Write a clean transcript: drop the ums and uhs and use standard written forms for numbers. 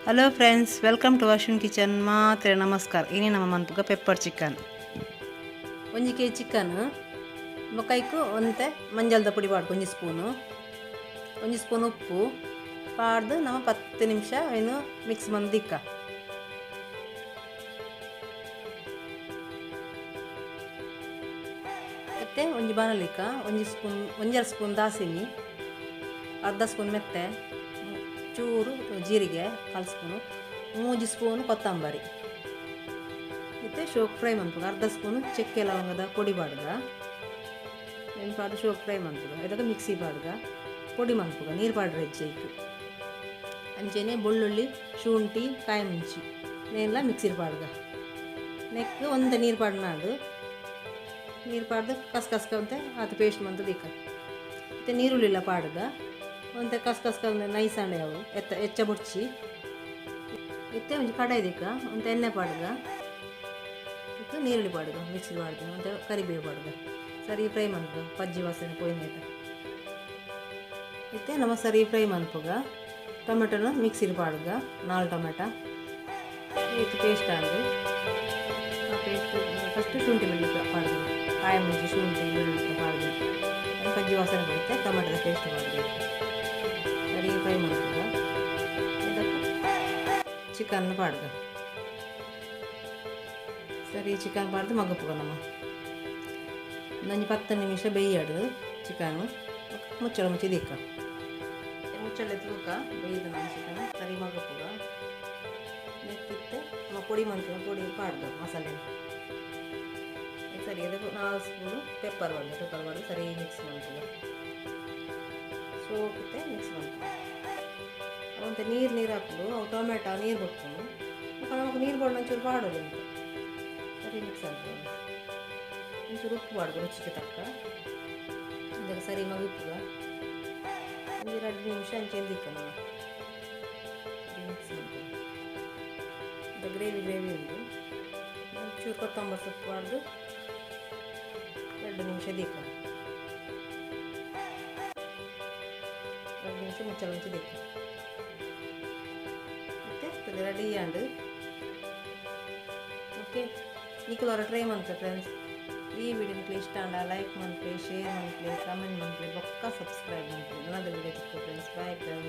Hello friends, welcome to Ashwin kitchen. ಮಾತ್ರ ನಮಸ್ಕಾರ. ಇನಿ ನಮ್ಮ ಮನ್ಪುಗ ಪೆಪ್ಪರ್ ಚಿಕನ್ 1 kg ಚಿಕನ್ ಬೊಕೈಕು ಒಂತೆ ಮಂಜಲ್ದ ಪುಡಿ ಪಾಡ್ದು 1 ಸ್ಪೂನ್ ಉಪ್ಪು ಪಾಡ್ದು ನಮ್ಮ 10 ನಿಮಿಷ ಏನು ಮಿಕ್ಸ್ ಮಂದು ದಿಕ್ಕ. ಮತ್ತೆ ಒಂಜಿ ಬಾಣಲಿಕ 1 ಸ್ಪೂನ್ ದಾಸಿನಿ, ಅರ್ಧ ಸ್ಪೂನ್ ಮೆತ್ತೆ, ಚೂರು ಜೀರಿಗೆ 1/4 ಸ್ಪೂನು, 3 ಸ್ಪೂನ್ ಕೊತ್ತಂಬರಿ. ಮತ್ತು ಶೋಕ್ ಫ್ರೈ ಮನ್ಪುಗ ಅರ್ಧ ಸ್ಪೂನು ಚಕ್ಕೆ ಲವಂಗದ ಪೊಡಿ ಪಾಡ್ಗ ಪಾಡು ಶೋಕ್ ಫ್ರೈ ಮನ್ಪುಗ ಇದಕ್ಕೆ ಮಿಕ್ಸಿ ಪಾಡ್ಗ ಪೊಡಿ ಮನ್ಪುಗ ನೀರು ಪಾಡ್ರೆ ಹೆಚ್ಚೈಕು ಅಂಚೆನೆ ಬೆಳ್ಳುಳ್ಳಿ ಶುಂಠಿ ಕಾಯಿ ಮುಂಚಿ ನೆಲ್ಲ ಮಿಕ್ಸಿರ್ ಪಾಡ್ಗ ನೆಕ್ ಒಂದೇ ನೀರು ಪಾಡ್ನಾಡು ನೀರು ಪಾಡ್ದು ಕಸ್ಕಂತೆ ಅದು ಪೇಸ್ಟ್ ಮಂತು ದಿಕ್ಕ. ಮತ್ತು ನೀರುಳ್ಳಿಲ್ಲ ಪಾಡ್ಗ ಒಂತೆ ಕಸ್ಕಂದು ನೈಸ್ ಅಂಡೆ ಅವು ಹೆಚ್ಚ ಬುಡ್ಚಿ ಇತ್ತೆ ಒಂಚು ಕಡಾಯಿ ದಿಕ್ಕ ಒಂತೆ ಎಣ್ಣೆ ಪಾಡ್ಗ ಇತ್ತು ನೀರುಳ್ಳಿ ಪಾಡ್ಗ ಮಿಕ್ಸಿ ಪಾಡ್ದು ಮತ್ತು ಕರಿಬೇವು ಪಾಡ್ಗ ಸರಿ ಫ್ರೈ ಮನ್ಪುಗ ಪಜ್ಜಿ ವಾಸನೆ ಪೋಯ್ನೇಟ ಇತ್ತೆ ನಮ್ಮ ಸರಿ ಫ್ರೈ ಮನ್ಪುಗ ಟೊಮೆಟೊನ ಮಿಕ್ಸಿರ್ ಪಾಡ್ಗ 4 ಟೊಮೆಟೊ ಇದು ಪೇಸ್ಟ್ ಆಡು ಆ ಪೇಸ್ಟ್ ಫಸ್ಟ್ ಶುಂಠಿ ಬೆಳ್ಳುಳ್ಳಿ ಪಾಡ್ದು ಕಾಯಿ ಮುಂಚಿ ಶುಂಠಿ ಬೆಳ್ಳುಳ್ಳಿ ಪಾಡ್ದು ಪಜ್ಜಿ ವಾಸನೆ ಬರುತ್ತೆ. ಟೊಮೆಟೊದ ಪೇಸ್ಟ್ ಪಾಡ್ದು ಸರಿ ಫ್ರೈ ಮನ್ಪುಗ ಇದಕ್ಕೆ ಚಿಕನ್ ಪಾಡ್ಗ ಸರಿ ಚಿಕನ್ ಪಾಡ್ದು ಮಗ್ಗಪುಗ ನಮ್ಮ ಒಂಜಿ 10 ನಿಮಿಷ ಬೇಯ್ಯಾಡು ಚಿಕನ್ ಮುಚ್ಚಳ ಮುಚ್ಚಿ ದಿಕ್ಕ ಮುಚ್ಚಳ ಎತ್ತುಕ ಬೇಯ್ದು ನಮ್ಮ ಚಿಕನ್ ಸರಿ ಮಗ್ಗಪುಗ ನೆಕ್ಕಿತ್ತೆ ನಮ್ಮ ಪೊಡಿ ಮಂತಿನ ಪೊಡಿ ಪಾಡ್ದು ಮಸಾಲೆ ಸರಿ ಅದಕ್ಕೆ 4 ಸ್ಪೂನು ಪೆಪ್ಪರ್ ಪಾಡ್ದು ಸರಿ ಮಿಕ್ಸ್ ಮಾಡ್ತೀವಿ. ಸೋಪುತ್ತೆ ಮಿಕ್ಸ್ ಮಾಡ್ತೀವಿ ಅವಂತ ನೀರು ಹಾಕ್ಬಿಡು ಅವು ಟೊಮೆಟೊ ನೀರು ಬಿಡ್ಕೊಂಡು ನಮಗೆ ನೀರು ಬಣ್ಣ ಒಂಚೂರು ಪಾಡೋದು ಅಂತ ಸರಿ ಮಿಕ್ಸ್ ಆಗ್ತದೆ. ಒಂಚೂರು ಉಪ್ಪು ಪಾಡ್ದು ರುಚಿಗೆ ತಕ್ಕ ಇದಕ್ಕೆ ಸರಿ ಮಗುಪುಗ ಒಂದು 2 ನಿಮಿಷ ಅಂಚೆಂದಿಕ್ಕ ನಾವು ಮಿಕ್ಸ್ ಮಾಡ್ತೀವಿ. ಇದು ಗ್ರೇವಿ ಉಂಟು ಒಂಚೂರು ಕೊತ್ತಂಬರಿ ಸೊಪ್ಪು ಪಾಡ್ದು 2 ನಿಮಿಷ ದಿಕ್ಕ 2 ನಿಮಿಷ ಮುಚ್ಚಳ ಮುಂಚೆ ದಿಕ್ಕ ಮತ್ತೆ ರೆಡಿ ಆಂಡು ಓಕೆ ಈಕಲವರ ಟ್ರೈ ಮಾಡ್ತಾರೆ ಫ್ರೆಂಡ್ಸ್. ಈ ವಿಡಿಯೋ ನಿಮಗೆ ಇಷ್ಟ ಅಂಡ ಲೈಕ್ ಮಾಡ್ತೀವಿ, ಶೇರ್ ಮಾಡ್ತೀವಿ, ಕಮೆಂಟ್ ಮಾಡ್ತೀವಿ, ಬೊಕ್ಕ ಸಬ್ಸ್ಕ್ರೈಬ್ ಮಾಡ್ತೀವಿ. ನನ್ನದು ವಿಡಿಯೋ ಫ್ರೆಂಡ್ಸ್. Bye friends.